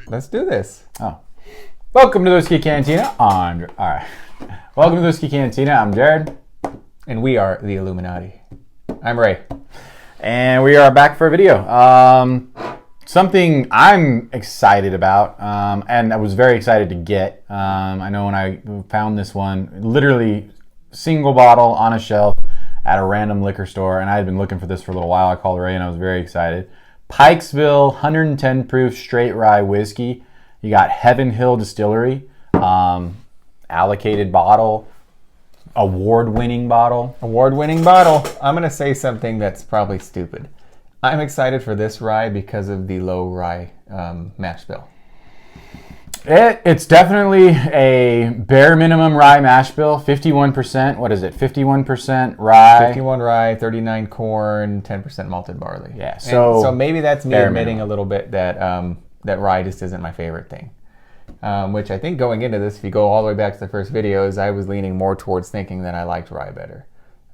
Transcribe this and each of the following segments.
Let's do this. Oh. Welcome to the Whiskey Cantina. Welcome to the Whiskey Cantina. I'm Jared. And we are the Illuminati. I'm Ray. And we are back for a video. Something I'm excited about, and I was very excited to get. I know when I found this one, literally single bottle on a shelf at a random liquor store, and I had been looking for this for a little while. I called Ray and I was very excited. Pikesville 110 proof straight rye whiskey. You got Hill Distillery, allocated bottle, award-winning bottle. Award-winning bottle. I'm going to say something that's probably stupid. I'm excited for this rye because of the low rye mash bill. It's definitely a bare minimum rye mash bill. 51%. What is it? 51% rye. 51 rye, 39 corn, 10% malted barley. Yeah. So maybe that's me admitting a little bit that that rye just isn't my favorite thing. Which I think going into this, if you go all the way back to the first videos, I was leaning more towards thinking that I liked rye better,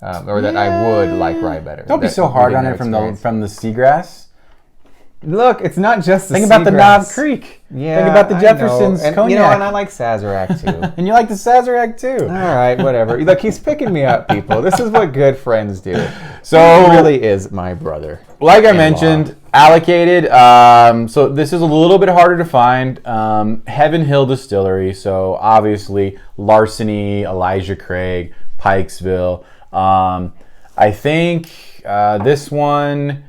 or that I would like rye better. Don't be so hard on it from the seagrass. Look, it's not just the Think about the Knob Creek. Yeah, think about the Jefferson's cognac. You know, and I like Sazerac too. And you like the Sazerac too. All right, whatever. Look, he's picking me up, people. This is what good friends do. So he really is my brother. Like I mentioned, allocated. So this is a little bit harder to find. Hill Distillery. So obviously Larceny, Elijah Craig, Pikesville. I think this one.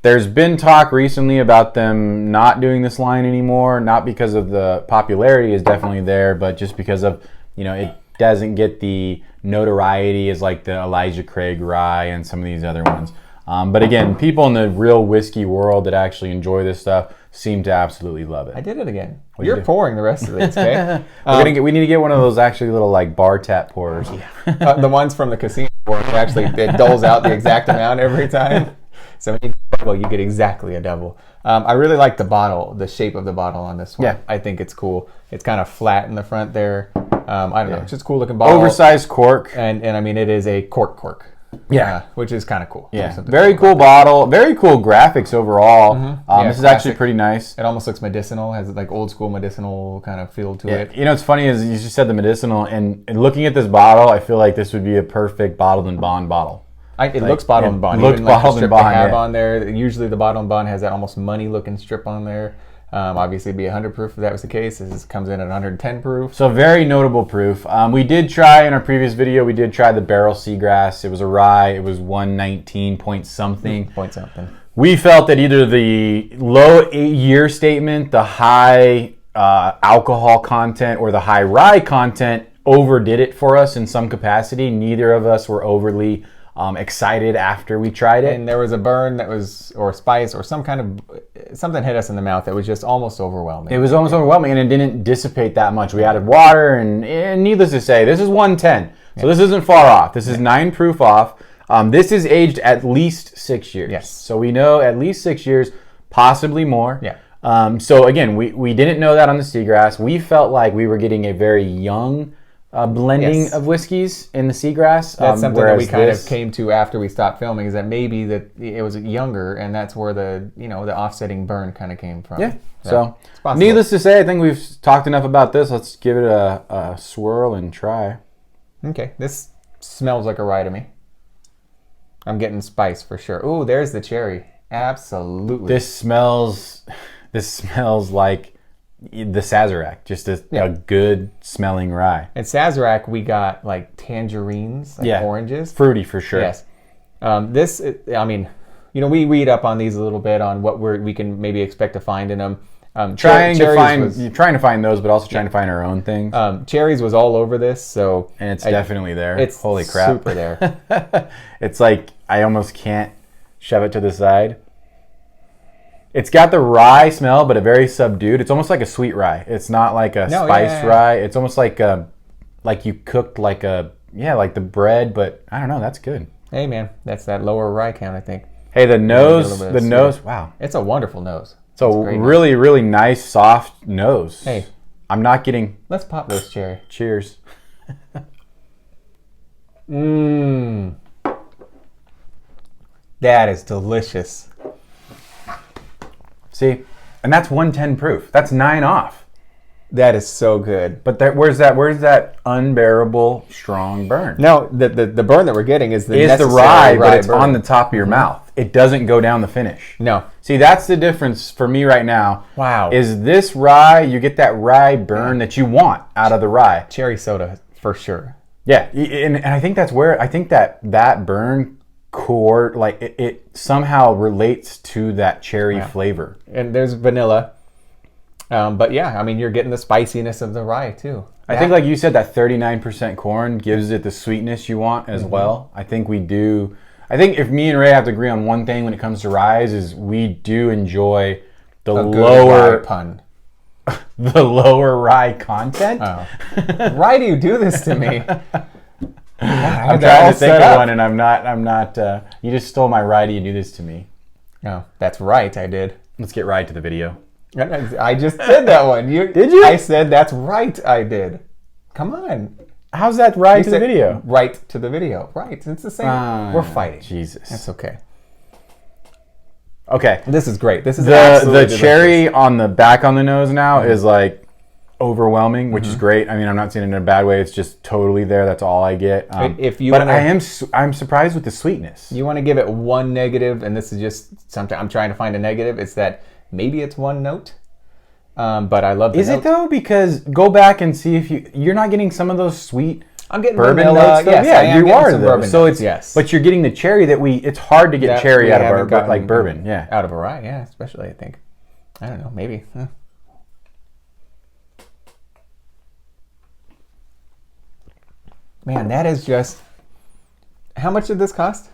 There's been talk recently about them not doing this line anymore, not because of the popularity is definitely there, but just because of, it doesn't get the notoriety as like the Elijah Craig rye and some of these other ones. But again, people in the real whiskey world that actually enjoy this stuff seem to absolutely love it. I did it again. You're pouring the rest of it, okay? We need to get one of those actually little like bar tap pourers. Yeah. The ones from the casino where it doles out the exact amount every time. So when you double, you get exactly a double. I really like the bottle, the shape of the bottle on this one. Yeah. I think it's cool. It's kind of flat in the front there. I don't know. It's just a cool looking bottle. Oversized cork. And I mean, it is a cork. Yeah. Which is kind of cool. Yeah. Very cool bottle. Very cool graphics overall. Mm-hmm. This is actually pretty nice. It almost looks medicinal. Has like old school medicinal kind of feel to it. You know what's funny is you just said the medicinal, and looking at this bottle, I feel like this would be a perfect bottled and bond bottle. It looks bottled and bond. Looks bottled and bond. Have on there. Usually the bottled and bond has that almost money looking strip on there. Obviously, it'd be 100 proof if that was the case. This comes in at 110 proof. So very notable proof. We did try in our previous video. We did try the barrel seagrass. It was a rye. It was 119 point something. We felt that either the low 8-year statement, the high alcohol content, or the high rye content overdid it for us in some capacity. Neither of us were overly excited after we tried it. And there was a burn that was, or spice, or something hit us in the mouth that was just almost overwhelming. It was almost overwhelming, and it didn't dissipate that much. We added water, and needless to say, this is 110. So this isn't far off. This is 9 proof off. This is aged at least 6 years. Yes. So we know at least 6 years, possibly more. Yeah. So again, we didn't know that on the seagrass. We felt like we were getting a very young blending of whiskeys in the seagrass. That's something that we kind of came to after we stopped filming, is that maybe that it was younger, and that's where the the offsetting burn kind of came from. Yeah. So needless to say, I think we've talked enough about this. Let's give it a swirl and try. Okay, this smells like a rye to me. I'm getting spice for sure. Ooh, there's the cherry. Absolutely. This smells like the Sazerac, just a good smelling rye. At Sazerac, we got like tangerines, like oranges. Fruity for sure. Yes. I mean, we read up on these a little bit on what we can maybe expect to find in them. Trying to find those, but also trying to find our own things. Cherries was all over this, and it's definitely there. It's holy crap, super there. It's like I almost can't shove it to the side. It's got the rye smell, but a very subdued. It's almost like a sweet rye. It's not like a spiced rye. It's almost like you cooked like the bread, but I don't know. That's good. Hey man, that's that lower rye count, I think. Hey, the nose. Wow, it's a wonderful nose. It's a really, really nice, soft nose. Hey, I'm not getting. Let's pop this cherry. Cheers. That is delicious. See, And that's 110 proof. That's 9 off. That is so good. But where's that unbearable strong burn? No, the burn that we're getting is the rye, but it's burn. on the top of your mouth. It doesn't go down the finish. No. See, that's the difference for me right now. Wow. Is this rye, you get that rye burn that you want out of the rye. Cherry soda, for sure. Yeah, and I think that's where, I think that burn core, like it somehow relates to that cherry flavor. And there's vanilla. But yeah, I mean, you're getting the spiciness of the rye too. I think, like you said, that 39% corn gives it the sweetness you want as well. I think we do. I think if me and Ray have to agree on one thing when it comes to ryes is we do enjoy the lower rye pun. The lower rye content. Oh. Why do you do this to me? I'm trying to think of one, and I'm not. You just stole my rye. Do you do this to me? No, that's right. I did. Let's get right to the video. I just did that one. Did you? I said that's right. I did. Come on. How's that right to the video? Right to the video. Right. It's the same. We're fighting. Jesus. That's okay. Okay. This is great. This is the cherry on the back on the nose now is like overwhelming, which is great. I mean, I'm not saying it in a bad way. It's just totally there. That's all I get. I'm surprised with the sweetness. You want to give it one negative, and this is just something I'm trying to find a negative. It's that maybe it's one note. But I love the Is it though? Because go back and see if you're not getting some of those sweet. I'm getting bourbon vanilla. notes. Yes, yeah, you are though. Bourbon So notes, it's yes. But you're getting the cherry that it's hard to get cherry out of like bourbon. Yeah, out of a rye. Yeah, especially I think. I don't know. Maybe. Huh. Man, that is just. How much did this cost?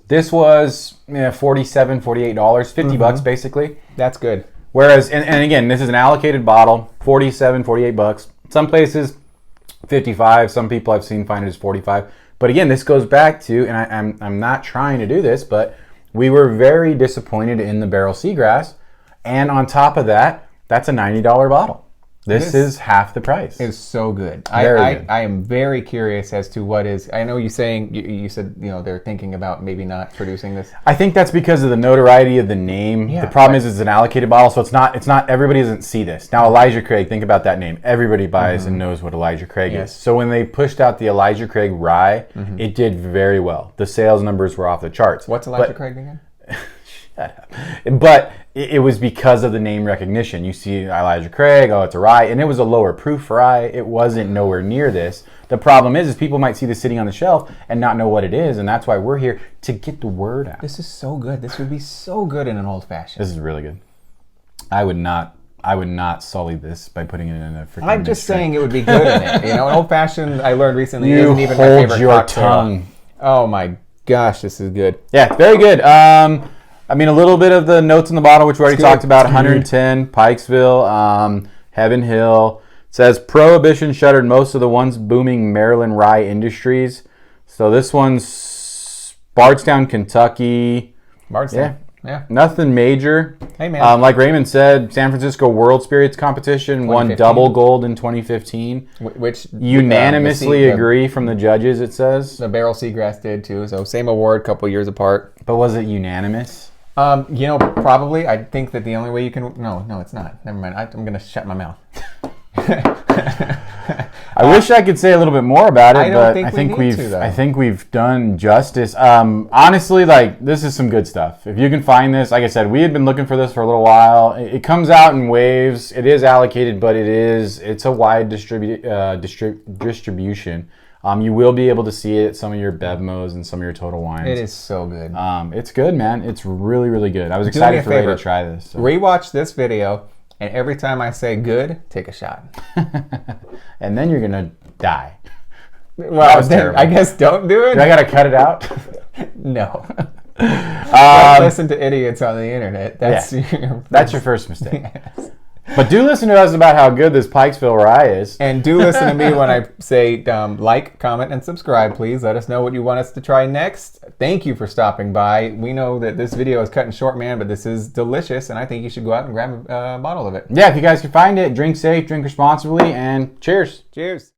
This was $47, $48, 50 bucks basically. That's good. Whereas, and again, this is an allocated bottle, $47, $48. Some places, 55. Some people I've seen find it as 45. But again, this goes back to, and I'm not trying to do this, but we were very disappointed in the barrel seagrass. And on top of that, that's a $90 bottle. This is half the price. It's so good. Very good. I am very curious as to what is. I know you saying you said they're thinking about maybe not producing this. I think that's because of the notoriety of the name. Yeah, the problem is it's an allocated bottle, so it's not. Everybody doesn't see this. Now Elijah Craig, think about that name. Everybody buys and knows what Elijah Craig is. So when they pushed out the Elijah Craig Rye, it did very well. The sales numbers were off the charts. What's Elijah Craig again? But it was because of the name recognition. You see Elijah Craig, oh, it's a rye, and it was a lower proof rye. It wasn't nowhere near this. The problem is people might see this sitting on the shelf and not know what it is, and that's why we're here to get the word out. This is so good. This would be so good in an old fashioned. This is really good. I would not sully this by putting it in a freaking. I'm just saying it would be good in it. An old fashioned I learned recently isn't even my favorite your cocktail. tongue. Oh my gosh, this is good. Yeah, very good. I mean, a little bit of the notes in the bottle, which we already talked about. 110, Pikesville, Heaven Hill. It says Prohibition shuttered most of the once booming Maryland Rye industries. So this one's Bardstown, Kentucky. Bardstown. Yeah. Nothing major. Hey, man. Like Raymond said, San Francisco World Spirits Competition won double gold in 2015. Which unanimously agree from the judges, it says. The Barrel Seagrass did too. So same award, couple years apart. But was it unanimous? Probably. I think that the only way you can. No, it's not. Never mind. I'm going to shut my mouth. I wish I could say a little bit more about it, but I think we've done justice. Honestly, like, this is some good stuff. If you can find this, like I said, we had been looking for this for a little while. It comes out in waves. It is allocated, but it's a wide distribution. You will be able to see it at some of your Bevmos and some of your Total Wines. It is so good. It's good, man. It's really, really good. I was excited for Ray to try this. So. Rewatch this video, and every time I say good, take a shot. And then you're going to die. Well, I guess don't do it. Do I got to cut it out? No. Don't listen to idiots on the internet. That's your first mistake. Yes. But do listen to us about how good this Pikesville Rye is. And do listen to me when I say like, comment, and subscribe, please. Let us know what you want us to try next. Thank you for stopping by. We know that this video is cutting short, man, but this is delicious, and I think you should go out and grab a bottle of it. Yeah, if you guys can find it, drink safe, drink responsibly, and cheers. Cheers.